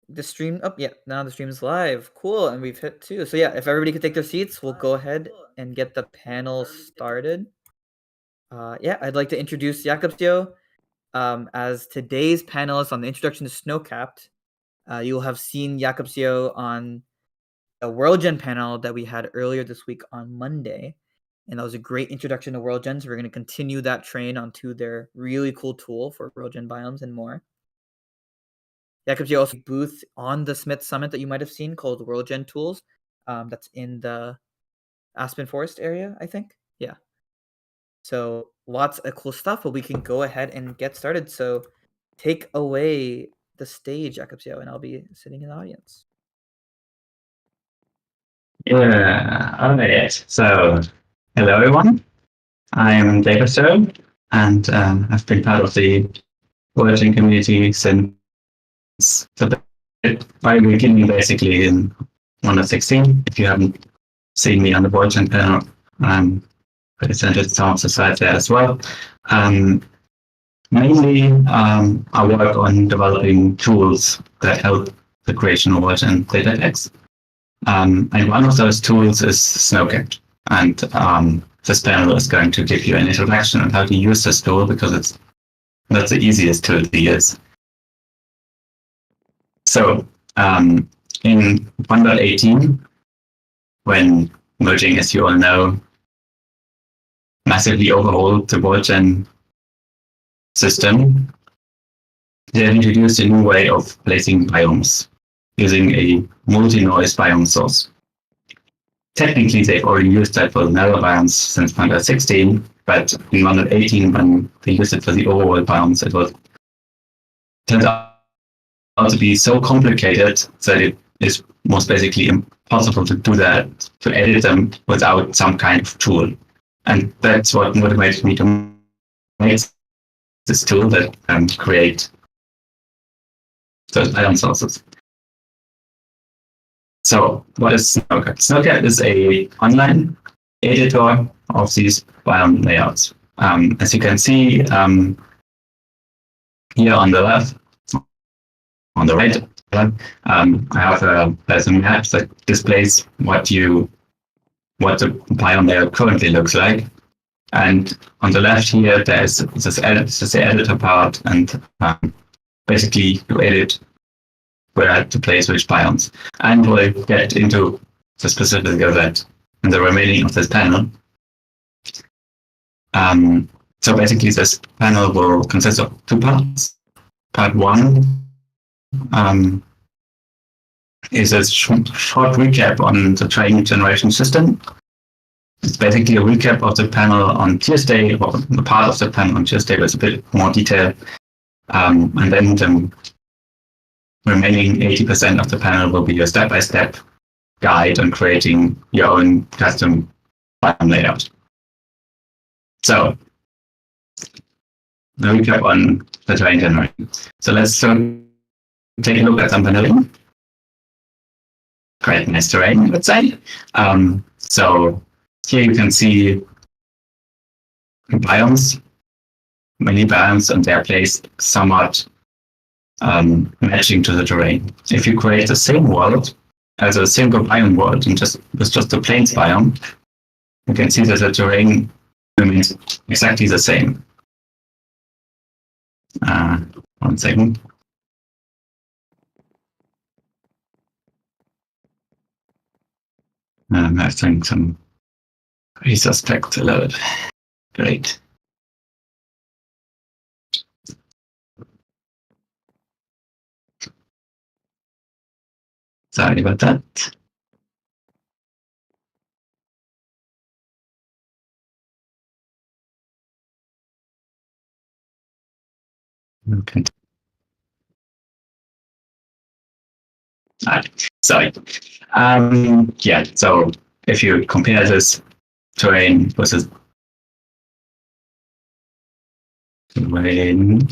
The stream up, yeah, now the stream is live. Cool, and we've hit 2. So yeah, if everybody could take their seats, we'll go ahead and get the panel started. Yeah, I'd like to introduce jacobsjo as today's panelist on the introduction to Snowcapped. You will have seen jacobsjo on a WorldGen panel that we had earlier this week on Monday. And that was a great introduction to WorldGen. So we're going to continue that train onto their really cool tool for WorldGen biomes and more. jacobsjo also booth on the Smith Summit that you might have seen called WorldGen Tools. That's in the Aspen Forest area, I think. Yeah. So lots of cool stuff, but we can go ahead and get started. So take away the stage, jacobsjo, and I'll be sitting in the audience. Yeah, all right. So, hello everyone. I'm jacobsjo, and I've been part of the WorldGen community since the very beginning, basically in 2016. If you haven't seen me on the WorldGen panel, presented some of the slides there as well. Mainly, I work on developing tools that help the creation of WorldGen data decks. And one of those tools is Snowcapped. And this panel is going to give you an introduction on how to use this tool because that's the easiest tool to use. So in 1.18, when merging, as you all know, massively overhauled the WorldGen system, they introduced a new way of placing biomes using a multi-noise biome source. Technically, they've already used that for the nether biomes since 1.16, but in 1.18, when they used it for the overall biomes, it turned out to be so complicated that it is most basically impossible to do that, to edit them without some kind of tool. And that's what motivated me to make this tool that create those biome sources. So what is Snowcapped? Snowcapped is an online editor of these biome layouts. As you can see here on the left, on the right, I have there's a map that displays what the biome layout currently looks like. And on the left here, there's this editor part, and basically you edit where to place which biomes. And we'll get into the specifics of that in the remaining of this panel. So basically this panel will consist of 2 parts. Part 1 is a short recap on the training generation system. It's basically a recap of the panel on Tuesday, or the part of the panel on Tuesday with a bit more detail. And then the remaining 80% of the panel will be a step-by-step guide on creating your own custom biome layout. So, the recap on the terrain generation. So let's take a look at some paneling. Create nice terrain, let's say. So here you can see biomes, many biomes, and they're placed somewhat matching to the terrain. If you create the same world as a single biome world and with just the plains biome, you can see that the terrain remains exactly the same. 1 second. I'm having some suspect to load. Great. Sorry about that. Okay. Sorry. Yeah, so if you compare this terrain versus terrain,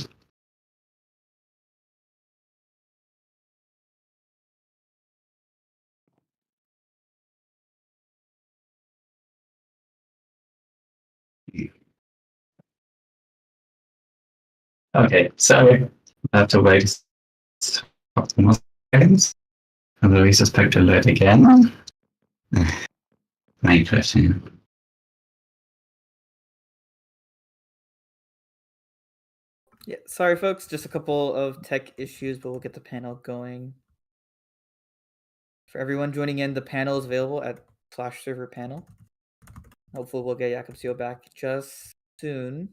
okay, so I have to wait couple more seconds. And the resuspect alert again. My question. Yeah, sorry folks, just a couple of tech issues, but we'll get the panel going. For everyone joining in, the panel is available at Flash Server Panel. Hopefully we'll get jacobsjo back just soon.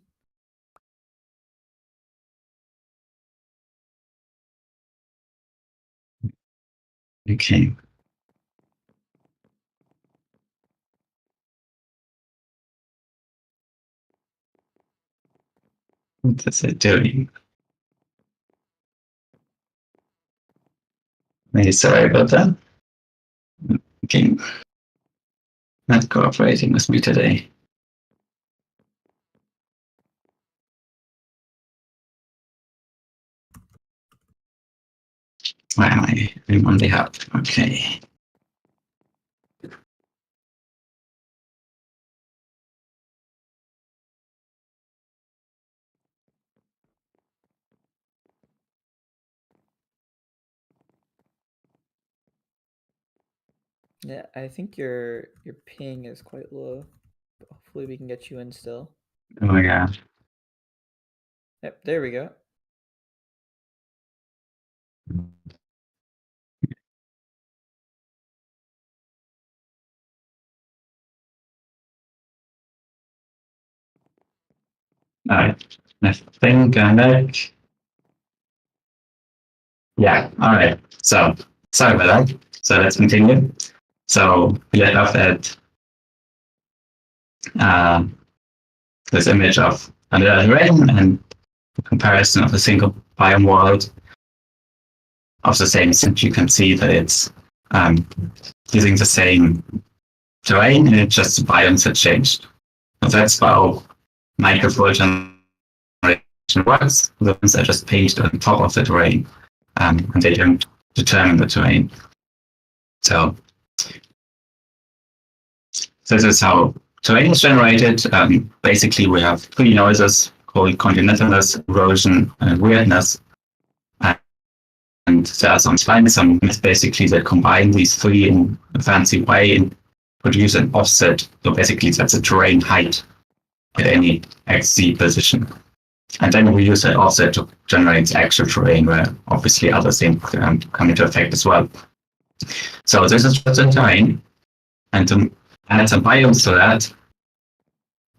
Okay. What is it doing? Really sorry about that. Okay. Not cooperating with me today. Why am I? I'm on the hub. Okay. Yeah, I think your ping is quite low. Hopefully we can get you in still. Oh my god. Yep, there we go. Alright. I think I'm back. Yeah, alright. So, sorry about that. So let's continue. So we left off at this image of an rain and the comparison of a single biome world of the same sense. You can see that it's using the same terrain and it's just the biomes had changed. So that's how microfold generation works. The ones are just painted on top of the terrain and they don't determine the terrain. So this is how terrain is generated. Basically, we have three noises called continentalness, erosion, and weirdness. And there are some myths basically that combine these three in a fancy way and produce an offset. So basically, that's a terrain height at any XZ position. And then we use that offset to generate the actual terrain where obviously other things come into effect as well. So this is just the terrain. And to add some biomes to that,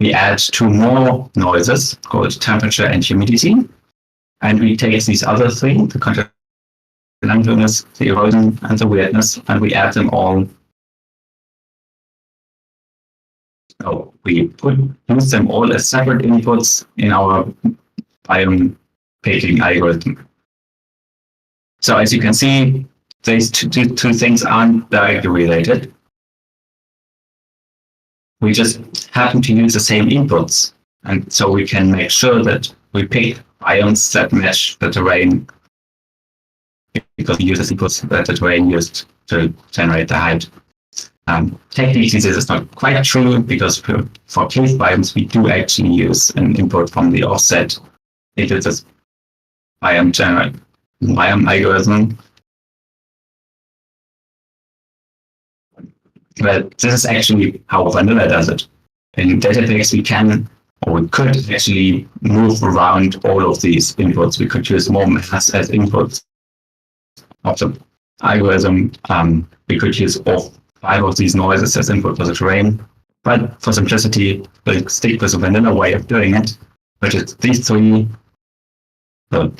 we add two more noises called temperature and humidity. And we take these other three, the continentalness, the erosion, and the weirdness, and we add them all. So we use them all as separate inputs in our biome picking algorithm. So as you can see, these two things aren't directly related. We just happen to use the same inputs. And so we can make sure that we pick biomes that match the terrain because we use the inputs that the terrain used to generate the height. Technically, this is not quite true because for cave biomes, we do actually use an input from the offset into this biome algorithm. But this is actually how vanilla does it. In Database, we can, or we could actually move around all of these inputs. We could use more mass as inputs of the algorithm. We could use all 5 of these noises as input for the terrain. But for simplicity, we'll stick with the vanilla way of doing it, which is these 3. So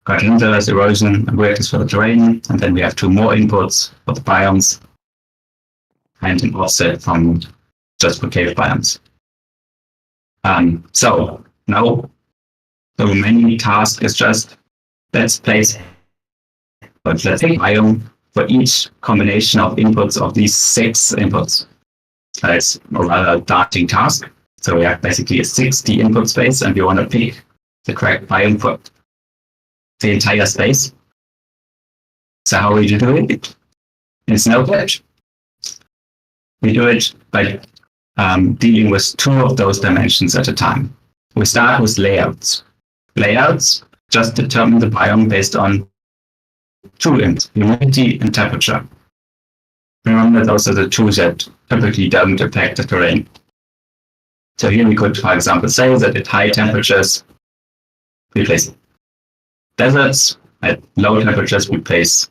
continentalness, erosion, and weirdness for the terrain. And then we have 2 more inputs for the biomes and an offset from just for cave biomes. So now the remaining task is just let's place let's take biome for each combination of inputs of these 6 inputs. It's a rather daunting task. So we have basically a 60 input space and we want to pick the correct biome for the entire space. So how we do it? In Snowcapped, we do it by dealing with 2 of those dimensions at a time. We start with layouts. Layouts just determine the biome based on two inputs, humidity and temperature. Remember, those are the two that typically don't affect the terrain. So here we could, for example, say that at high temperatures, we place deserts. At low temperatures, we place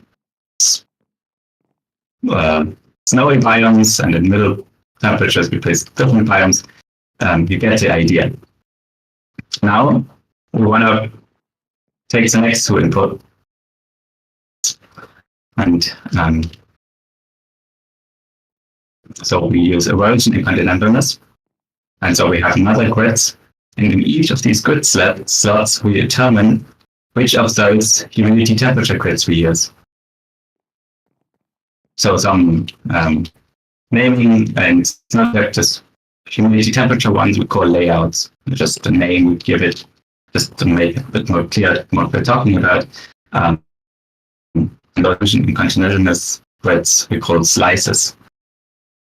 snowy biomes, and at middle temperatures, we place different biomes. You get the idea. Now, we want to take the next two input. And so we use erosion and continentalness. And so we have another grid. And in each of these grid slots, we determine which of those humidity temperature grids we use. So some naming, and it's not like just humidity temperature ones we call layouts. Just the name we give it, just to make it a bit more clear what we're talking about. Erosion and continentalness grids we call slices.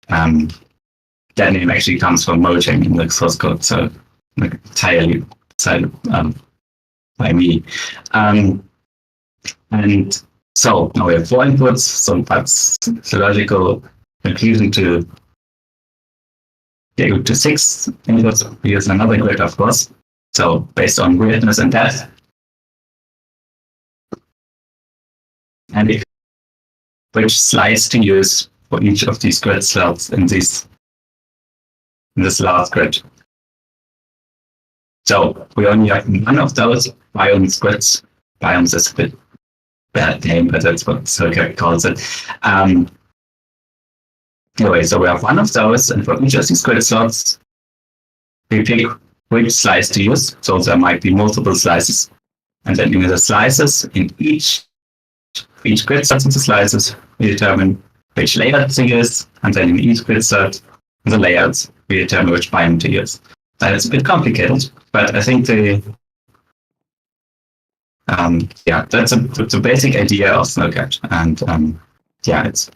That name actually comes from mulching in the source code, so like entirely decided by me. And so now we have 4 inputs, so that's the logical conclusion to go to 6 inputs. We use another grid, of course. So based on weirdness and depth. And which slice to use for each of these grid slots in this last grid. So we only have one of those biomes grids. Biomes is a bit bad name, but that's what Snowcapped calls it. Anyway, so we have one of those, and for each of these grid slots, we pick which slice to use. So there might be multiple slices. And then in the slices, in each grid slot of the slices, we determine which layout to use, and then in each grid slot, the layouts, we determine which biome to use. That is a bit complicated, but I think that's a basic idea of Snowcapped, and it's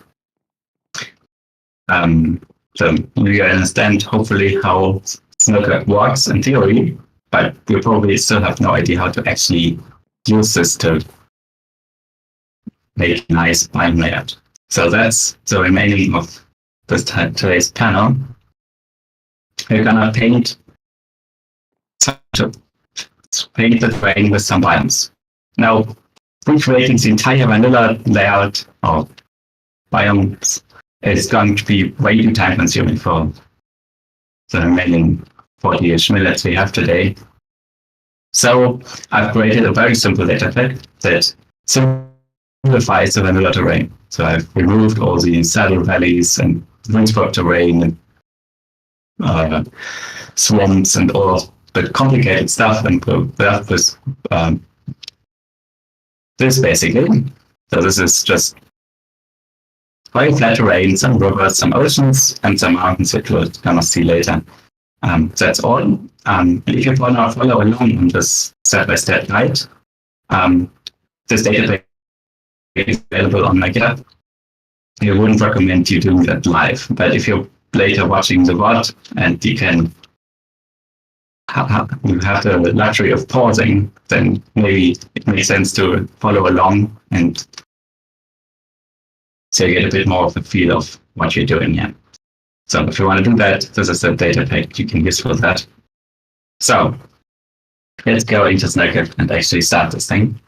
so you understand hopefully how Snowcapped works in theory, but you probably still have no idea how to actually use this to make a nice biome layout. So that's the remaining of today's panel. We're gonna paint the terrain with some biomes. Now, recreating the entire vanilla layout of biomes is going to be way too time consuming for the remaining 40-ish minutes we have today. So I've created a very simple data set that simplifies the vanilla terrain. So I've removed all the saddle valleys and windswept terrain and swamps and all of the complicated stuff, and that was this basically. So this is just very flat terrain, some rivers, some oceans, and some mountains that we're gonna see later. That's all. And if you want to follow along on this step-by-step guide, this database is available on my GitHub. I wouldn't recommend you doing that live, but if you're later watching the VOD and you can you have the luxury of pausing, then maybe it makes sense to follow along and so you get a bit more of a feel of what you're doing here. So if you want to do that, this is a data pack you can use for that. So let's go into Snowcapped and actually start this thing.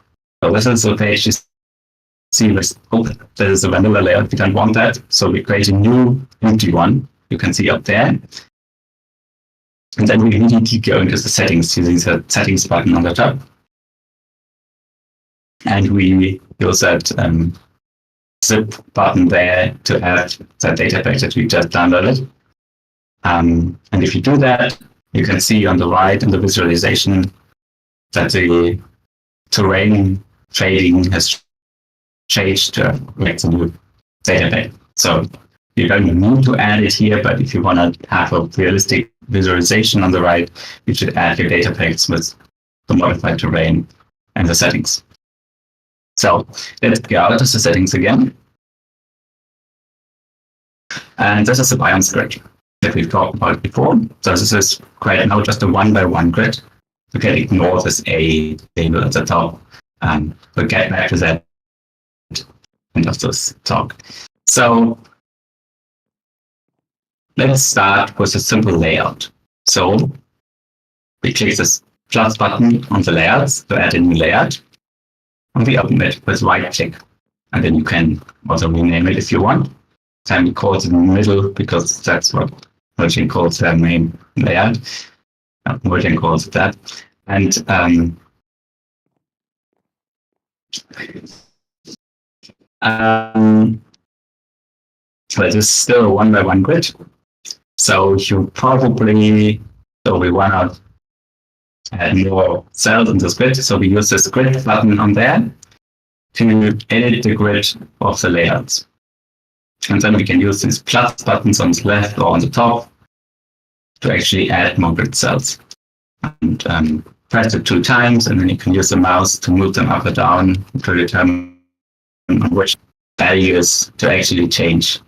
So this is the page you see. This is a vanilla layout. We don't want that. So we create a new empty one. You can see up there. And then we immediately go into the settings using the settings button on the top. And we use that zip button there to add that data pack that we just downloaded. And if you do that, you can see on the right in the visualization that the terrain shading has changed to make the new data pack. So you don't need to add it here, but if you want to have a realistic visualization on the right, you should add your data packs with the modified terrain and the settings. So let's go out of the settings again. And this is the biomes grid that we've talked about before. So this is right now just a 1x1 grid. You can ignore this A label at the top. We'll get back to that end of this talk. So let's start with a simple layout. So we click this plus button on the layouts to add a new layout, and we open it with right click. And then you can also rename it if you want. Time we call it in the middle because that's what Merging calls their main layout. Merging calls it that. And so it is still a 1x1 grid. So you probably, so we want to add more cells in this grid. So we use this grid button on there to edit the grid of the layouts. And then we can use these plus buttons on the left or on the top to actually add more grid cells. And press it 2 times, and then you can use the mouse to move them up or down to determine which values to actually change.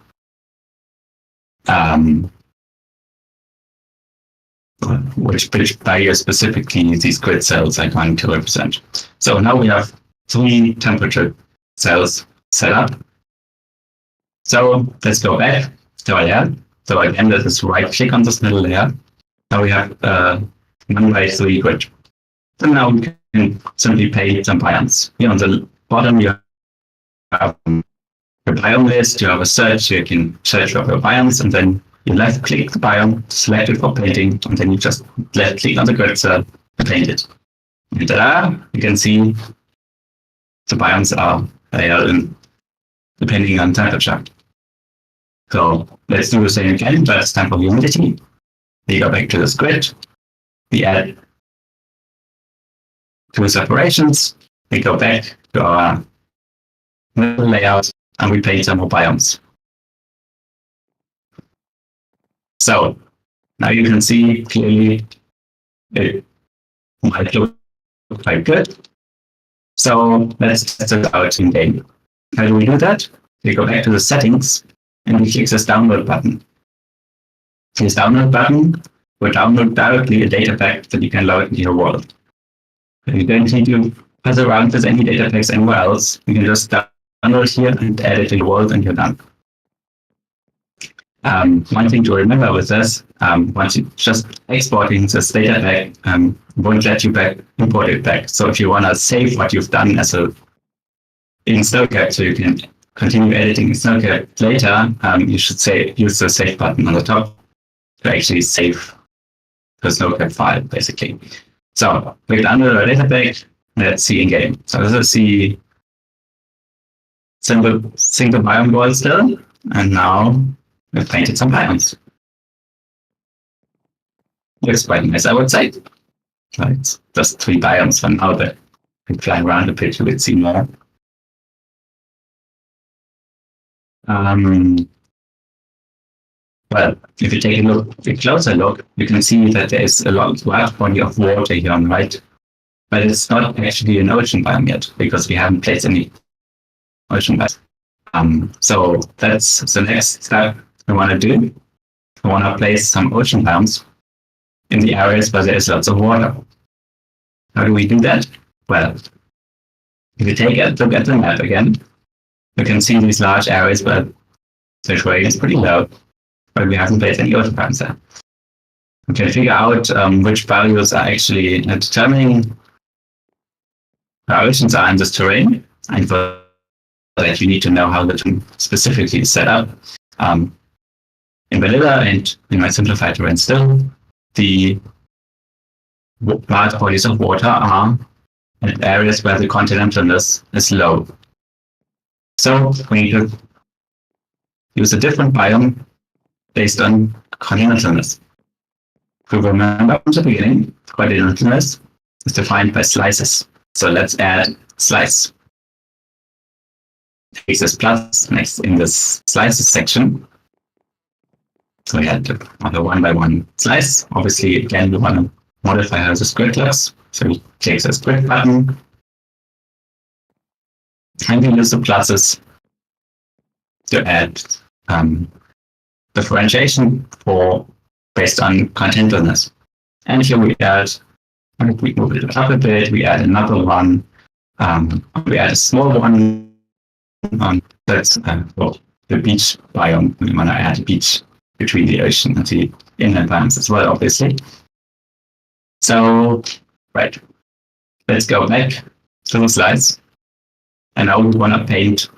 Which values specifically these grid cells are going to represent. So now we have 3 temperature cells set up. So let's go back to our layer. So again, let us right click on this middle layer. Now we have 1x3 grid. So now we can simply paint some biomes. Here on the bottom, you have your biome list, you have a search, you can search for your biomes, and then you left click the biome, select it for painting, and then you just left click on the grid cell and paint it. And ta-da, you can see the biomes are layered in depending on temperature. So let's do the same again, but it's time for humidity. We go back to this grid. We add 2 separations. We go back to our middle layout and we paint some more biomes. So now you can see clearly it might look quite good. So let's test it out in game. How do we do that? We go back to the settings and we click this download button. This download button will download directly a data pack that you can load into your world. You don't need to pass around with any data packs anywhere else. You can just download here and add it to your world and you're done. One thing to remember with this, once you just exporting this data pack, won't let you import it back. So if you want to save what you've done in Snowcapped, so you can continue editing in Snowcapped later, you should use the save button on the top to actually save the Snowcapped file, basically. So we download our data pack. Let's see in game. So this is the single biome world still, and now we've painted some biomes. Looks quite nice, I would say. It's just 3 biomes for now, but if you fly around a bit, you will see more. Well, if you take a closer look, you can see that there is a large body of water here on the right, but it's not actually an ocean biome yet because we haven't placed any ocean biomes. So that's the next step we want to do. We want to place some ocean biomes in the areas where there is lots of water. How do we do that? Well, if you take a look at the map again, you can see these large areas where the terrain is pretty low, but we haven't placed any ocean biomes there. We can figure out which values are actually determining where oceans are in this terrain, and for that you need to know how the terrain specifically is set up. In vanilla and in my simplified terrain still, the large bodies of water are in areas where the continentalness is low. So we need to use a different biome based on continentalness. If you remember from the beginning, continentalness is defined by slices. So let's add slice. Take this plus next in this slices section. So we had the 1x1 slice. Obviously, again, we want to modify how the grid looks. So we click this grid button. And we use the pluses to add differentiation based on continentalness. And here we add, we move it up a bit, we add another one, we add a small one That's well, the beach biome. We want to add a beach between the ocean and the inland biomes as well, obviously. So, right, let's go back to the slides. And now we want to paint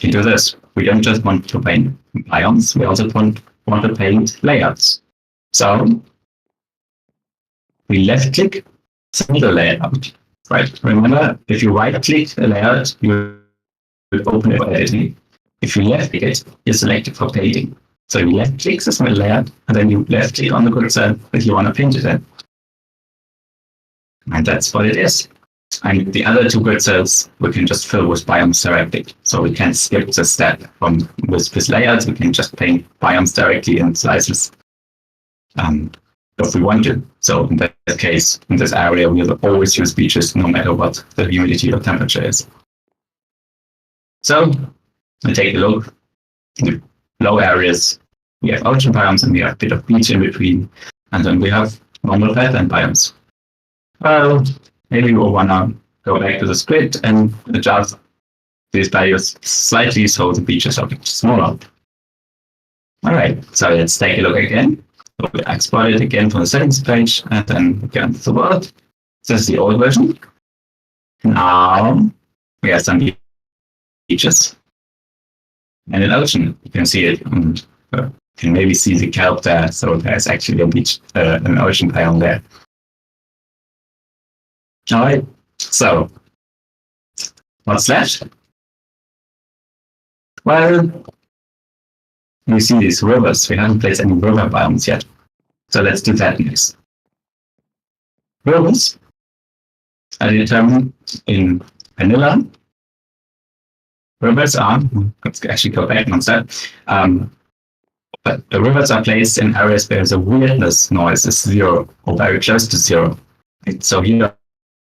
into this. We don't just want to paint biomes, we also want to paint layouts. So we left click, select the layout. Right. Remember, if you right click the layout, you will open it for editing. If you left click it, you select it for painting. So you left click the small layout, and then you left click on the grid cell that you want to paint it in. And that's what it is. And the other two grid cells we can just fill with biomes directly. So we can skip the step from with layouts. We can just paint biomes directly in slices if we want to. So in that case, in this area, we'll always use beaches no matter what the humidity or temperature is. So we take a look. In the low areas, we have ocean biomes and we have a bit of beach in between. And then we have normal padland biomes. Well, maybe we'll want to go back to the script and adjust these values slightly so the beaches are a bit smaller. All right, so let's take a look again. So we export it again from the settings page and then again to the world. This is the old version. Now we have some beaches and an ocean. You can see it. And, you can maybe see the kelp there. So there's actually a beach, an ocean biome there. All right, so what's left? Well, you see these rivers. We haven't placed any river biomes yet. So let's do that next. Rivers are determined in vanilla. Rivers are, let's actually go back one step. But the rivers are placed in areas where the weirdness noise is zero or very close to zero. Right? So here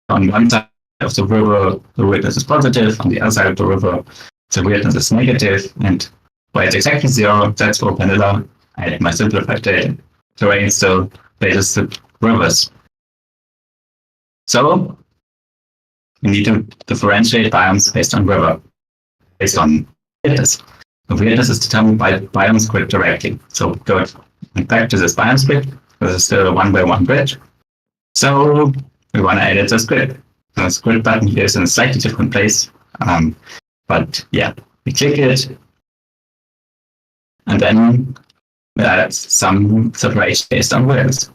on one side of the river, the weirdness is positive. On the other side of the river, the weirdness is negative. And where it's exactly zero, that's for vanilla. And my simplified terrain still places the rivers. So we need to differentiate biomes based on river, based on weirdness. The weirdness is determined by biomes grid directly. So go back to this biomes grid. This is still a 1x1 grid. So we want to edit this grid. The grid button here is in a slightly different place. But yeah, we click it. And then we add some separation based on weirdness.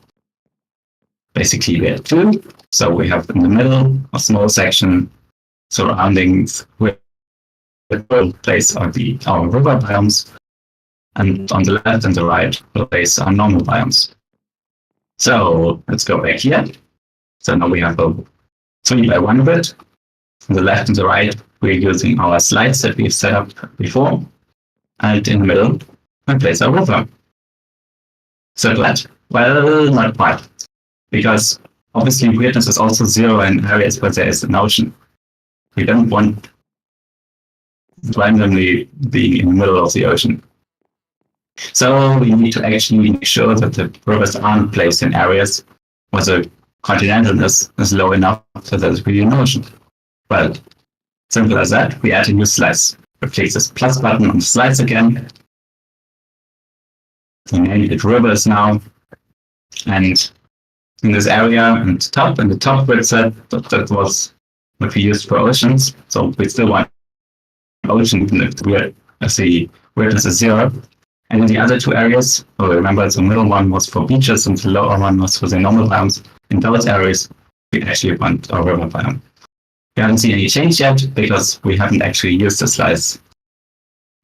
Basically, we have two. So we have in the middle a small section surrounding where the place are our river biomes. And on the left and the right, we'll place our normal biomes. So let's go back here. So now we have a 3x1 grid. On the left and the right, we're using our slides that we've set up before. And in the middle, we place our river. So that, well, not quite. Because obviously weirdness is also zero in areas where there is an ocean. We don't want randomly being in the middle of the ocean. So we need to actually make sure that the rivers aren't placed in areas where the continentalness is low enough so there's really an ocean. Well, simple as that, we add a new slice. We click this plus button on the slides again. We name it rivers now. And in this area in the top grid set, that was what we used for oceans. So we still want ocean even if the weirdness is zero. And in the other two areas, remember the middle one was for beaches and the lower one was for the normal biomes. In those areas, we actually want a river biome. We haven't seen any change yet because we haven't actually used the slice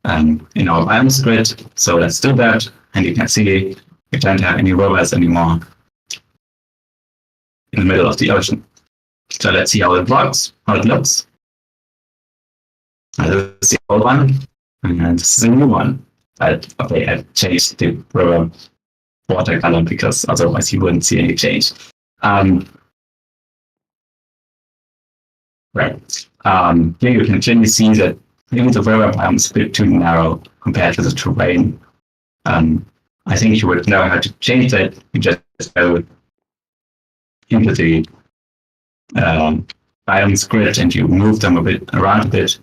in our biomes grid. So let's do that. And you can see we don't have any rivers anymore in the middle of the ocean. So let's see how it looks. This is the old one, and this is a new one. Okay, I changed the river watercolor because otherwise you wouldn't see any change. Right. Here you can clearly see that maybe the river biome is a bit too narrow compared to the terrain. I think you would know how to change that. You just go into the biomes grid and you move them around a bit.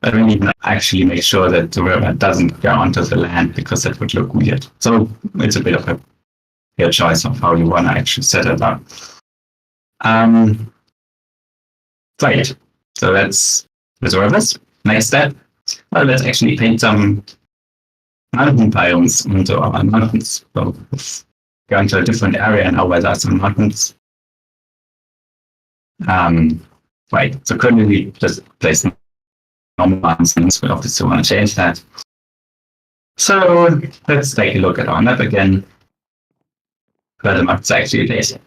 But we need to actually make sure that the river doesn't go onto the land because that would look weird. So it's a bit of your choice of how you want to actually set it up. Right. So that's the rivers. Next step. Well, let's actually paint some mountain biomes into our mountains. So let's go into a different area now where there are some mountains. Right. So currently we just place normal mountains. We obviously want to change that. So let's take a look at our map again, where the map is actually placed.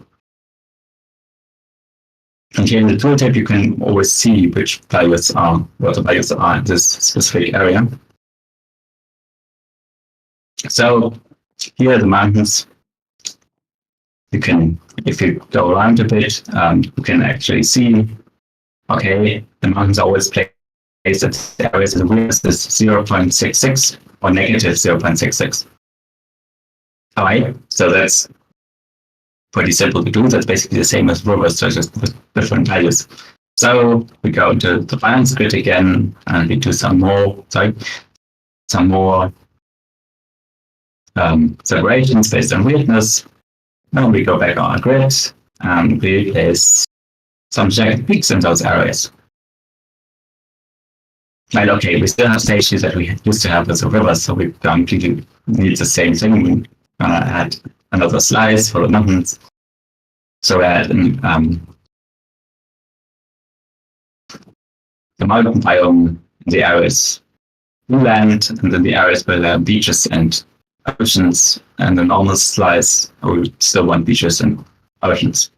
And here in the tooltip, you can always see which values are, what the values are in this specific area. So here are the mountains. You can, if you go around a bit, you can actually see, okay, the mountains are always placed at the areas of the weirdness is 0.66 or negative 0.66. All right, so that's pretty simple to do. That's basically the same as rivers, so just with different values. So we go to the balance grid again, and we do some more separations based on weirdness. Then we go back on our grid, and we place some jagged peaks in those areas. Right, okay, we still have stages that we used to have as a river, so we don't really need the same thing. We're gonna add another slice for the mountains. So we add the mountain biome in the areas land, and then the areas where there are beaches and oceans, and the normal slice, we still want beaches and oceans.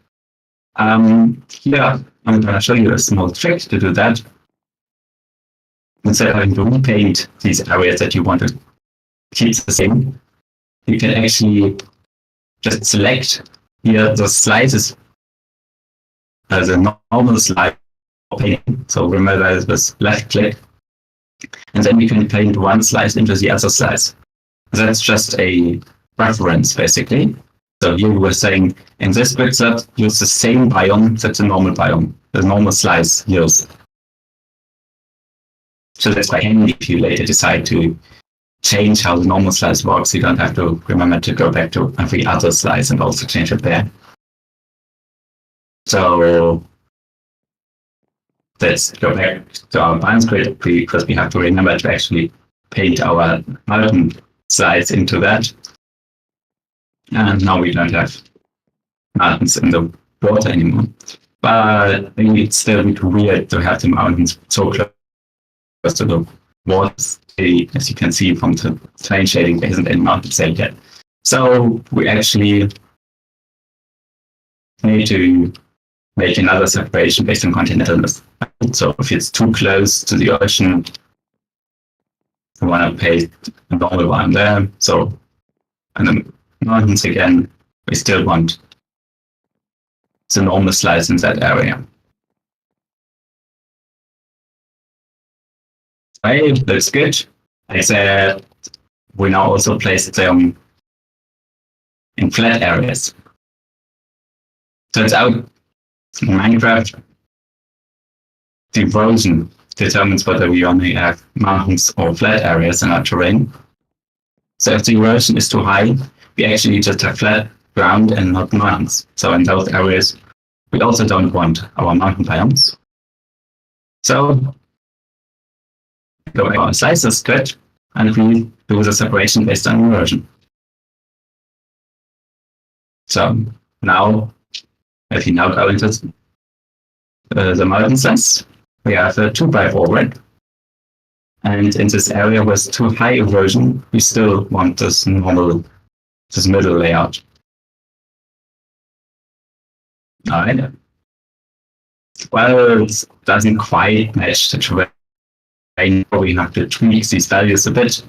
Here, I'm going to show you a small trick to do that. Instead of having to repaint these areas that you want to keep the same, you can actually just select here the slices as a normal slide painting. So remember this left click, and then you can paint one slice into the other slice. That's just a reference, basically. So here we were saying in this grid set, use the same biome that's the normal biome, the normal slice used. So that's quite handy if you later decide to change how the normal slice works. You don't have to remember to go back to every other slice and also change it there. So let's go back to our balance grid because we have to remember to actually paint our mountain slides into that. And now we don't have mountains in the water anymore. But I think it's still a bit weird to have the mountains so close to the water. As you can see from the terrain shading, there isn't any mountains there yet. So we actually need to make another separation based on continentalness. So if it's too close to the ocean, we want to paste a normal one there. So, and then mountains again, we still want the normal slice in that area. Okay, that's good. I said we now also place them in flat areas. Turns out in Minecraft, the erosion determines whether we only have mountains or flat areas in our terrain. So if the erosion is too high, we actually just have flat ground and not mountains. So in those areas, we also don't want our mountain biomes. So go back on slices grid, and we do the separation based on erosion. So now, if you now go into the mountain slice, we have a 2x4 grid. And in this area with too high erosion, we still want this middle layout. All right. Well, it doesn't quite match the terrain. We have to tweak these values a bit.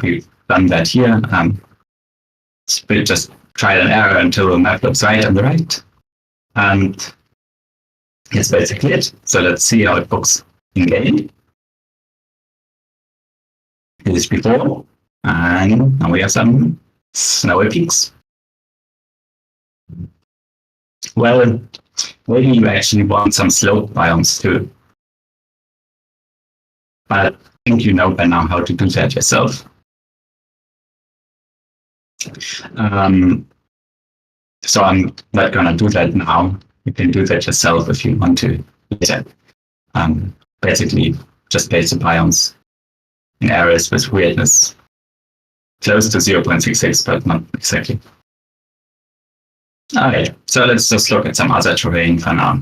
We've done that here. We'll just trial and error until the map looks right on the right. And that's basically it. So let's see how it looks in game. It is before, and now we have some snowy peaks. Well, maybe you actually want some slope biomes too. But I think you know by now how to do that yourself. So I'm not going to do that now. You can do that yourself if you want to later. Basically, just place the biomes in areas with weirdness close to 0.66, but not exactly. Okay, so let's just look at some other terrain for now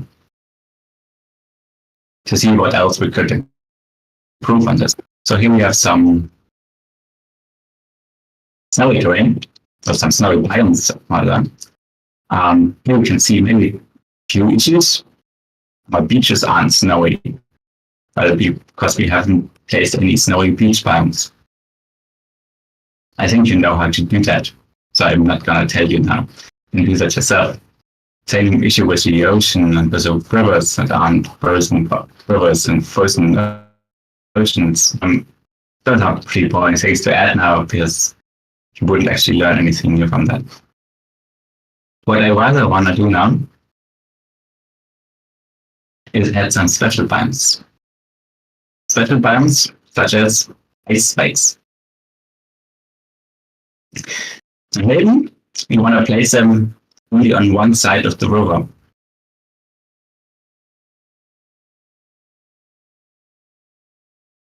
to see what else we could improve on this. So here we have some snowy terrain, or some snowy biomes rather. Here we can see maybe a few issues. Our beaches aren't snowy, because we haven't placed any snowy beach biomes. I think you know how to do that, so I'm not going to tell you now. You can do that yourself. Same issue with the ocean and with the rivers that aren't frozen rivers and frozen oceans. Don't have pretty boring things to add now because you wouldn't actually learn anything new from that. What I rather want to do now is add some special biomes. Special biomes such as ice spikes. Maybe you want to place them only on one side of the river.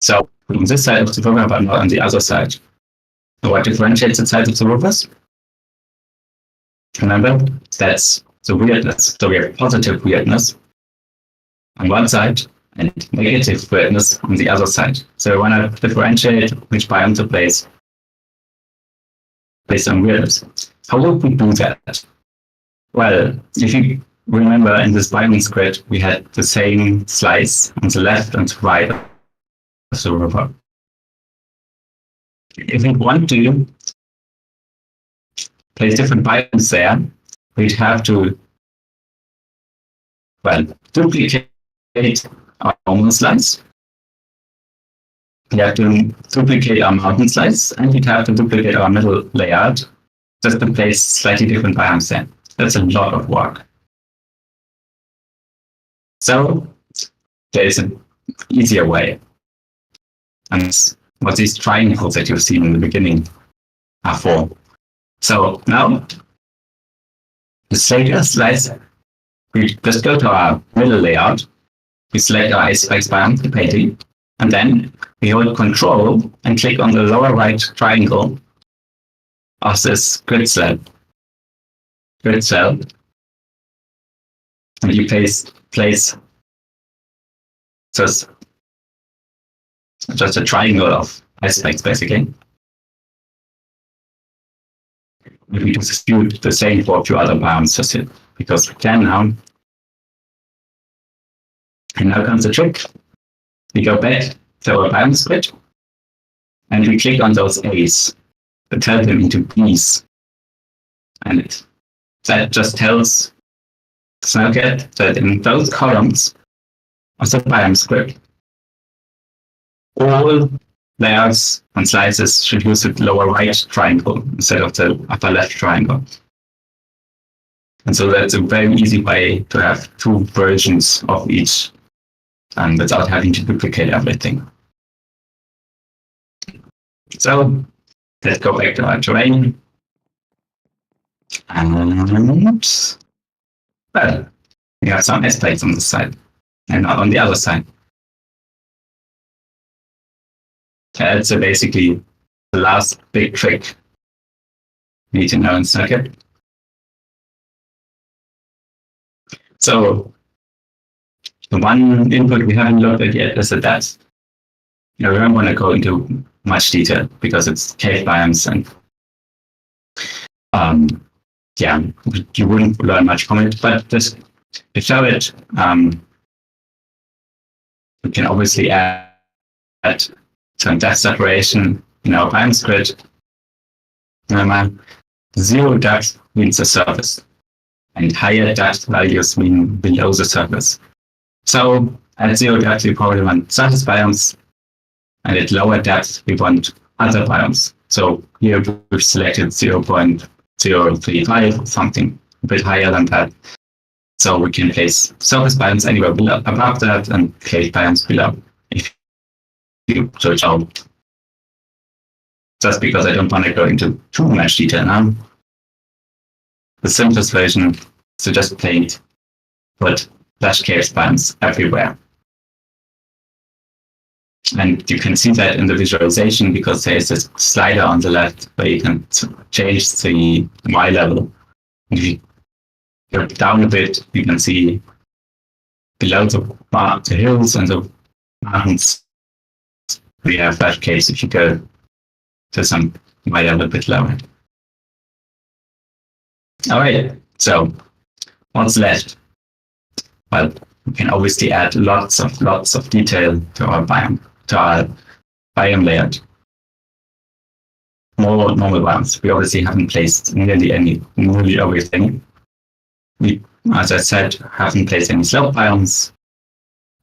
So on this side of the river, but not on the other side. So what differentiates the sides of the rivers? Remember, that's the weirdness. So we have positive weirdness on one side and negative weirdness on the other side. So we want to differentiate which biome to place based on weirdness. How would we do that? Well, if you remember in this biome grid, we had the same slice on the left and right of the river. If we want to place different biomes there, we'd have to, duplicate our normal slice. We have to duplicate our mountain slice, and we'd have to duplicate our middle layout just to place slightly different biomes there. That's a lot of work. So there's an easier way. And what these triangles that you've seen in the beginning are for. So now, the Slater slice, we just go to our middle layout, we select our ice spikes biome, the painting, and then we hold Control and click on the lower right triangle of this grid cell, and you place just a triangle of ice spikes basically. We do the same for a few other biomes just here, because we can now. And now comes the trick. We go back to our biome split, and we click on those A's that turn them into B's. And that just tells Snowcapped that in those columns of the biome script, all layouts and slices should use the lower right triangle instead of the upper left triangle. And so that's a very easy way to have two versions of each without having to duplicate everything. So let's go back to our terrain. And well, we have some ice plates on this side and not on the other side. That's basically the last big trick you need to know in Snowcapped. So the one input we haven't looked at yet is the depth. We don't want to go into much detail because it's cave biomes and you wouldn't learn much from it, but just to show it, we can obviously add some depth separation in our biome grid. Remember, zero depth means the surface, and higher depth values mean below the surface. So at zero depth, we probably want surface biomes, and at lower depth, we want other biomes. So here we've selected 0.035, something a bit higher than that. So we can place surface biomes anywhere above that and cave biomes below. If jacobsjo, just because I don't want to go into too much detail now. The simplest version is to just put flash case biomes everywhere. And you can see that in the visualization because there is this slider on the left where you can change the Y level. And if you go down a bit, you can see below the hills and the mountains, we have flash caves if you go to some Y level a bit lower. All right, so what's left? Well, we can obviously add lots of detail to our biome layout. More normal biomes. We obviously haven't placed nearly everything. We, as I said, haven't placed any slope biomes.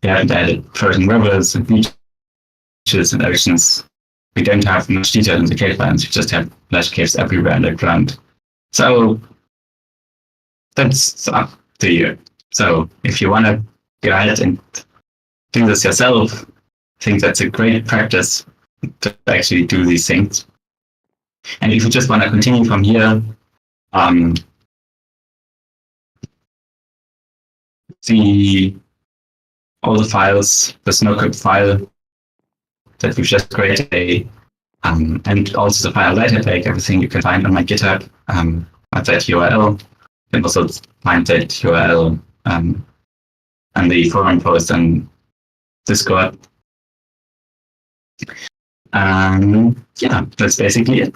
We haven't added frozen rivers and beaches and oceans. We don't have much detail in the cave biomes. We just have flash caves everywhere underground. So that's up to you. So if you want to go ahead and do this yourself, I think that's a great practice to actually do these things. And if you just want to continue from here, all the files, the Snowcapped file that we've just created, and also the file lighter everything you can find on my GitHub at that URL. You can also find that URL and the forum post and Discord. Yeah, that's basically it.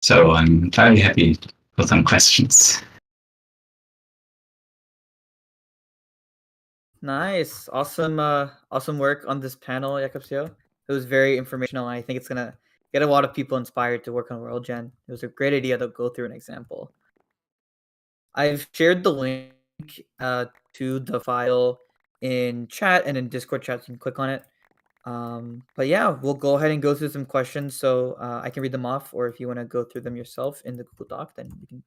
So I'm very happy for some questions. Nice, awesome, awesome work on this panel, jacobsjo. It was very informational, and I think it's gonna get a lot of people inspired to work on World Gen. It was a great idea to go through an example. I've shared the link to the file in chat and in Discord chat, so you can click on it. But yeah, we'll go ahead and go through some questions, so I can read them off, or if you want to go through them yourself in the Google Doc, then you can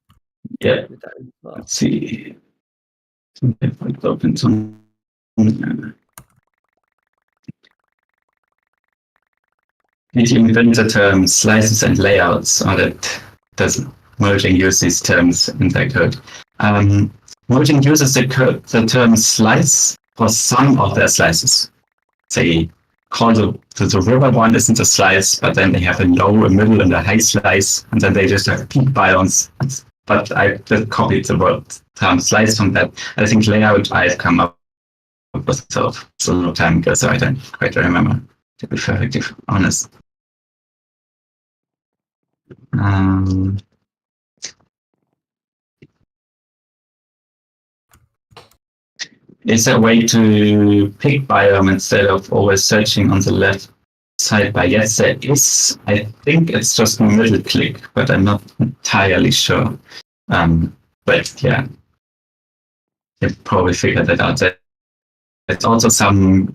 do that as well. Let's see. If I open some. Did you invent the term slices and layouts, or that does merging use these terms in their code? Merging uses the term slice for some of their slices. They call the river one isn't a slice, but then they have a low, a middle, and a high slice, and then they just have peak biomes. But I just copied the word term slice from that. I think layout I've come up with myself. It's a long time ago, so I don't quite remember, to be perfectly honest. Is there a way to pick biome instead of always searching on the left side by yes? There is. I think it's just a middle click, but I'm not entirely sure. But yeah, you probably figured that out. There's also some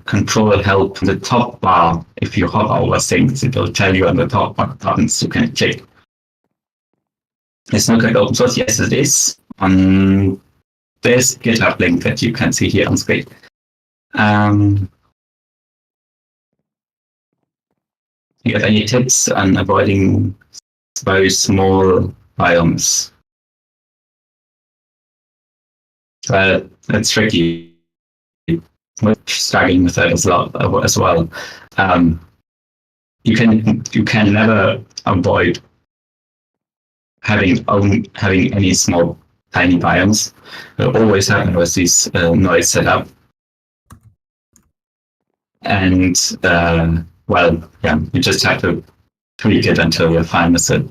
control help in the top bar. If you hover over things, it will tell you on the top what buttons you can click. It's not like open source. Yes, it is. On this GitHub link that you can see here on screen. You have any tips on avoiding very small biomes? Well, it's tricky. We're struggling with that as well. You can never avoid having any small tiny biomes. Will always happen with these noise setup. And well, yeah, you just have to tweak it until you're fine with it.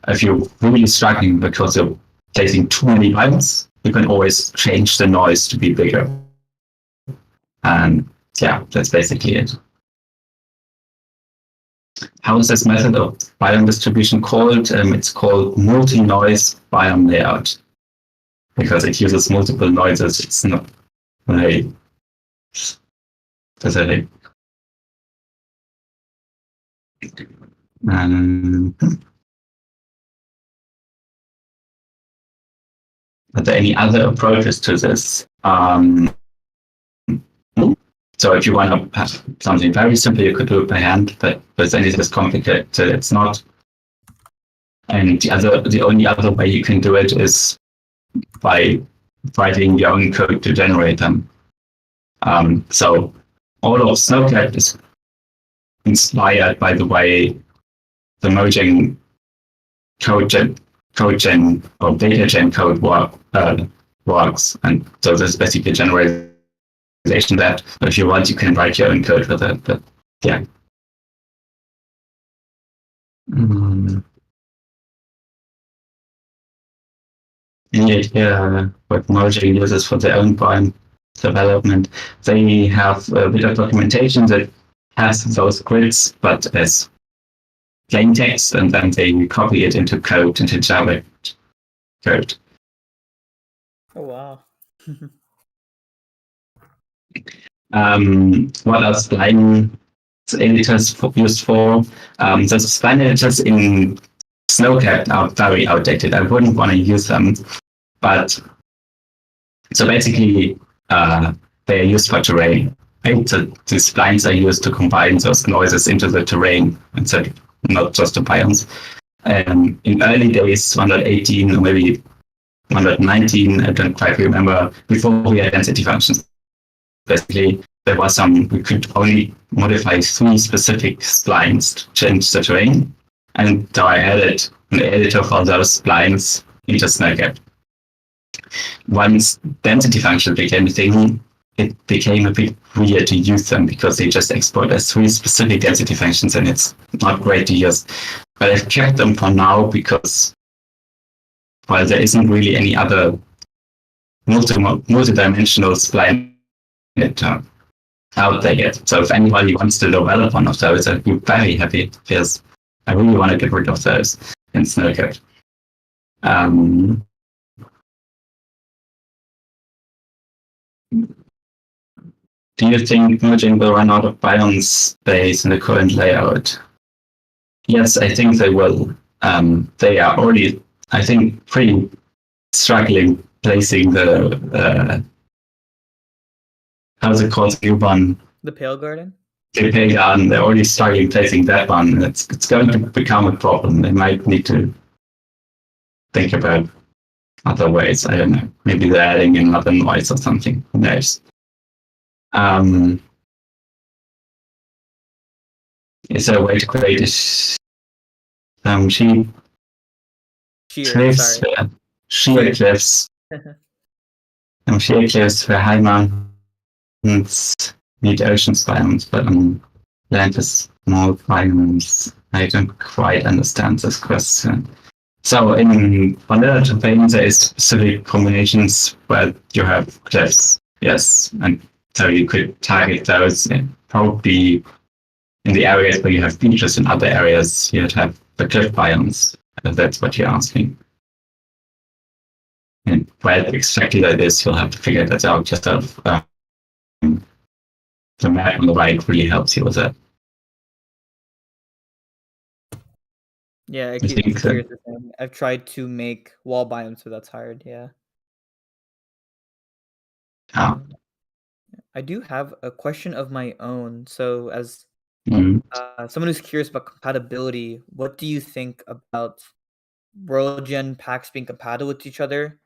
If you're really struggling because you're placing too many biomes, you can always change the noise to be bigger. And yeah, that's basically it. How is this method of biome distribution called? It's called multi-noise biome layout because it uses multiple noises. It's not very specific. Are there any other approaches to this? So if you want to have something very simple, you could do it by hand, but then it is complicated. So it's not. And the only other way you can do it is by writing your own code to generate them. So all of Snowcapped is inspired by the way the merging code gen or data gen code works. And so this is basically generalization that if you want, you can write your own code for that. But yeah. Yeah, what merging uses for their own point development. They have a bit of documentation that has those grids, but as plain text, and then they copy it into code, into Java code. Oh wow. What are spline editors used for? The spline editors in Snowcapped are very outdated. I wouldn't want to use them, but so basically they are used for terrain. Right? So the splines are used to combine those noises into the terrain instead of not just the biomes. In early days, 118 or maybe 119, I don't quite remember, before we had density functions, basically there was we could only modify 3 specific splines to change the terrain. And so I added an editor for those splines into Snowcapped. Once density function became a thing, it became a bit weird to use them because they just export as 3 specific density functions and it's not great to use. But I've kept them for now because, well, there isn't really any other multi-dimensional spline out there yet. So if anybody wants to develop one of those, I'd be very happy because I really want to get rid of those in Snowcapped. Do you think merging will run out of biome space in the current layout? Yes, I think they will. They are already, I think, pretty struggling placing the how's it called? The new one. The Pale Garden? The Pale Garden. They're already struggling placing that one. It's going to become a problem. They might need to think about other ways. I don't know. Maybe they're adding another noise or something. Who knows? Is there a way to create sheep cliffs? Sheer cliffs. Sheer cliffs for high mountains need ocean biomes, but on land with small biomes. I don't quite understand this question. So in vanilla terrain, there is specific combinations where you have cliffs, yes, and so you could target those and probably in the areas where you have beaches. In other areas, you'd have the cliff biomes, if that's what you're asking. And where exactly that is, you'll have to figure that out yourself. The map on the right really helps you with that. Yeah, I keep curious. I've tried to make wall biomes, so that's hard. Yeah. I do have a question of my own. So, as someone who's curious about compatibility, what do you think about World Gen packs being compatible with each other,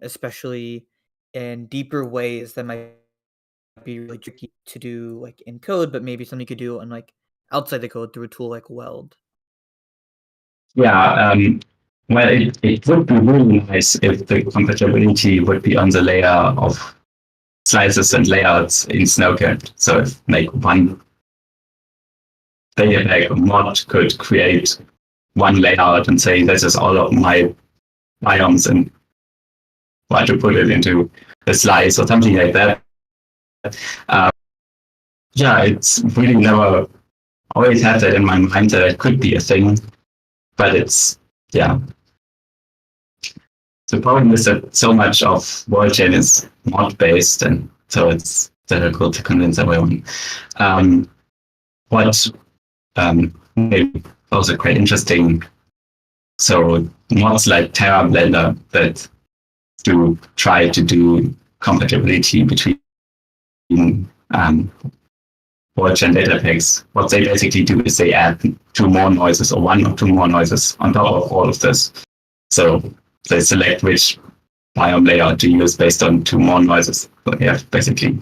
especially in deeper ways that might be really tricky to do, like in code, but maybe something you could do on like outside the code through a tool like Weld? Yeah, well, it would be really nice if the compatibility would be on the layer of slices and layouts in Snowcapped. So if like one data pack or mod could create one layout and say this is all of my biomes and try to put it into a slice or something like that. Yeah, it's really never always had that in my mind that it could be a thing, but it's, yeah. The problem is that so much of WorldGen is mod-based, and so it's difficult to convince everyone. What also quite interesting, so mods like Terra Blender that try to do compatibility between um, world-gen data packs, what they basically do is they add two more noises or one or two more noises on top of all of this. So they select which biome layout to use based on two more noises. So you have basically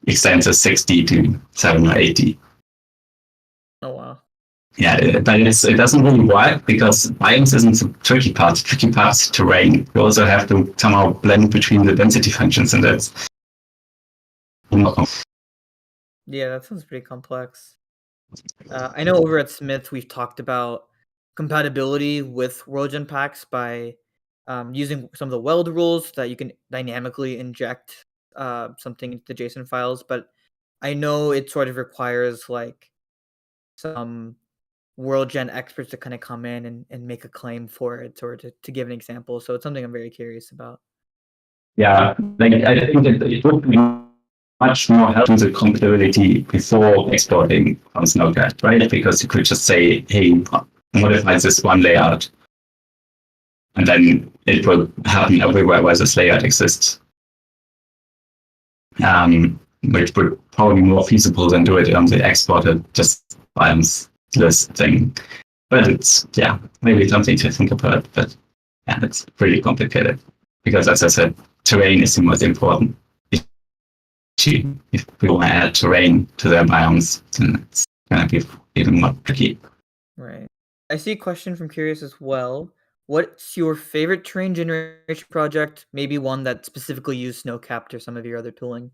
extends to 60 to 7 or 80. Oh wow. Yeah, but it doesn't really work because biomes isn't the tricky part. The tricky part is terrain. You also have to somehow blend between the density functions, and that's Yeah, that sounds pretty complex. I know over at Smith we've talked about compatibility with WorldGen packs by using some of the weld rules that you can dynamically inject something into the JSON files, but I know it sort of requires like some WorldGen experts to kind of come in and make a claim for it or to give an example. So it's something I'm very curious about. yeah. Like I think it would be much more helpful to compatibility before exporting on Snowcapped, right? Because you could just say, hey, modify this one layout, and then it will happen everywhere where this layout exists. Which would probably be more feasible than do it on the exported just biomes list thing. But it's, yeah, maybe something to think about. But yeah, it's pretty complicated because, as I said, terrain is the most important issue. If we want to add terrain to their biomes, then it's going to be even more tricky. Right. I see a question from Curious as well. What's your favorite terrain generation project? Maybe one that specifically used Snowcapped or some of your other tooling.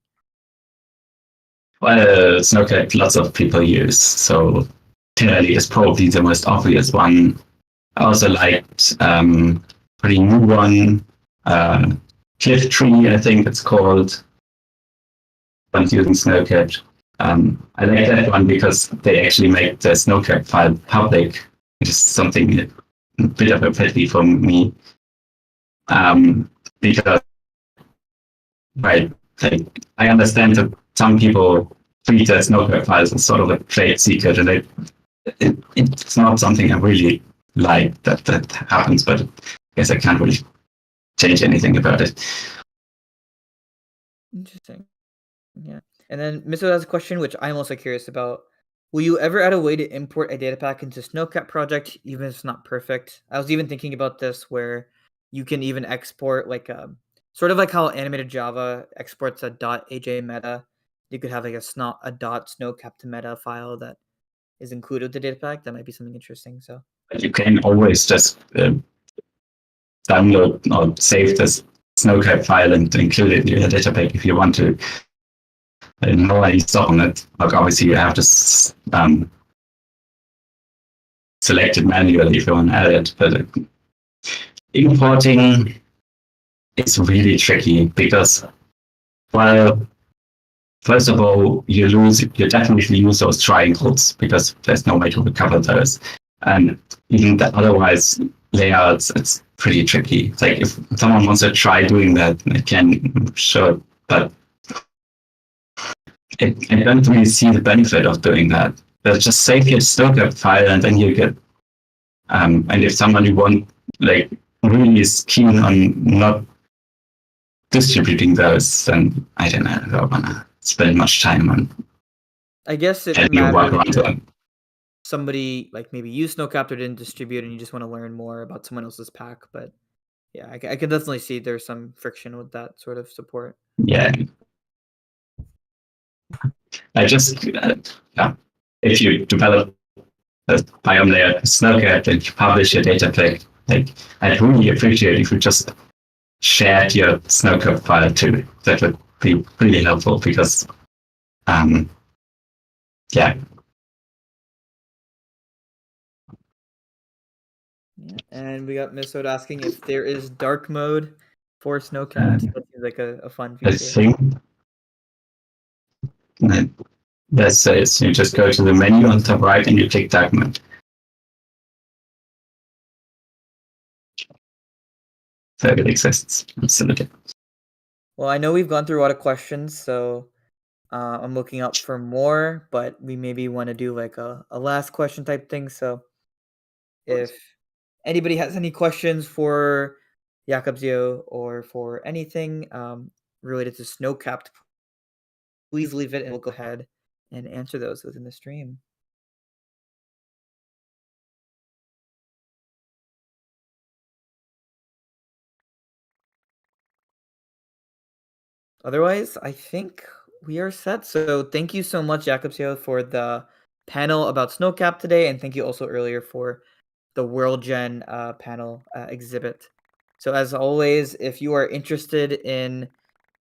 Well, Snowcapped lots of people use, so clearly is probably the most obvious one. I also liked pretty new one, Cliff Tree, I think it's called. One's using Snowcapped. I like that one because they actually make the Snowcapped file public, which is something a bit of a pet peeve for me. Because right, like, I understand that some people treat their Snowcapped files as sort of a trade secret, and it's not something I really like that happens, but I guess I can't really change anything about it. Interesting. Yeah. And then Miso has a question, which I'm also curious about. Will you ever add a way to import a data pack into Snowcat project, even if it's not perfect? I was even thinking about this where you can even export like sort of like how animated Java exports a .aj meta. You could have like a .snowcap to meta file that is included with the data pack. That might be something interesting. So But you can always just download or save this Snowcapped file and include it in your data pack if you want to. No any stop on it. Like obviously you have to select it manually if you want to add it, but importing is really tricky because, well, first of all, you definitely lose those triangles because there's no way to recover those. And even otherwise layouts, it's pretty tricky. It's like if someone wants to try doing that, they can, sure, but I don't really see the benefit of doing that. But just save your Snowcapped file and then you get, and if somebody like really is keen on not distributing those, then I don't know, I don't want to spend much time on I guess it helping you work matters around if it. somebody like maybe used Snowcap or didn't distribute and you just want to learn more about someone else's pack. But yeah, I can definitely see there's some friction with that sort of support. Yeah, I just, yeah, if you develop a biome layer Snowcapped and you publish your data pack, like I'd really appreciate if you just shared your Snowcapped file too. That would be really helpful because, yeah. Yeah. And we got Misod asking if there is dark mode for Snowcapped. That seems like a fun I feature. think that says you just go to the menu on top right and you click dark mode. So it exists. Absolutely. Well, I know we've gone through a lot of questions, so I'm looking up for more, but we maybe want to do like a last question type thing. So if anybody has any questions for jacobsjo or for anything related to Snowcapped please leave it and we'll go ahead and answer those within the stream. Otherwise, I think we are set. So thank you so much, jacobsjo, for the panel about Snowcapped today, and thank you also earlier for the World Gen panel exhibit. So as always, if you are interested in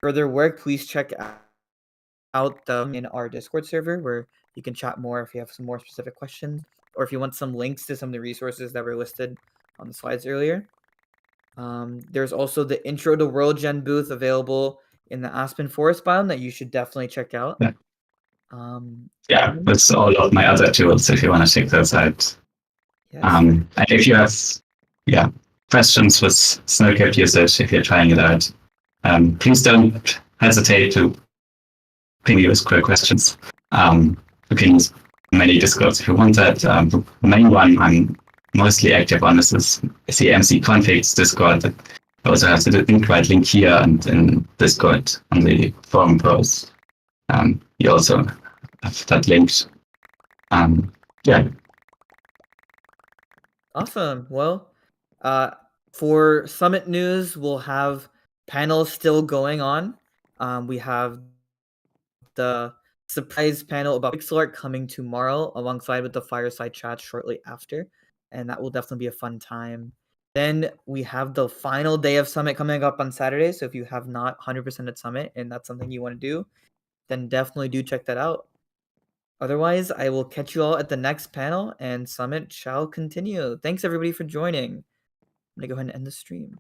further work, please check out in our Discord server where you can chat more if you have some more specific questions, or if you want some links to some of the resources that were listed on the slides earlier. There's also the Intro to World Gen booth available in the Aspen Forest biome that you should definitely check out. Yeah. That's all of my other tools if you want to check those out. Yes. And if you have questions with Snowcapped usage, if you're trying it out, please don't hesitate to ping me with quick questions. You can use many Discords if you want that. The main one I'm mostly active on is the MC Configs Discord. That also has the invite link here and in Discord on the forum post. You also have that linked. Yeah. Awesome. Well, for Summit news, we'll have panels still going on. We have the surprise panel about pixel art coming tomorrow alongside with the fireside chat shortly after, and that will definitely be a fun time. Then we have the final day of Summit coming up on Saturday, so if you have not 100% at Summit and that's something you want to do, then definitely do check that out. Otherwise, I will catch you all at the next panel, and Summit shall continue. Thanks everybody for joining. I'm going to go ahead and end the stream.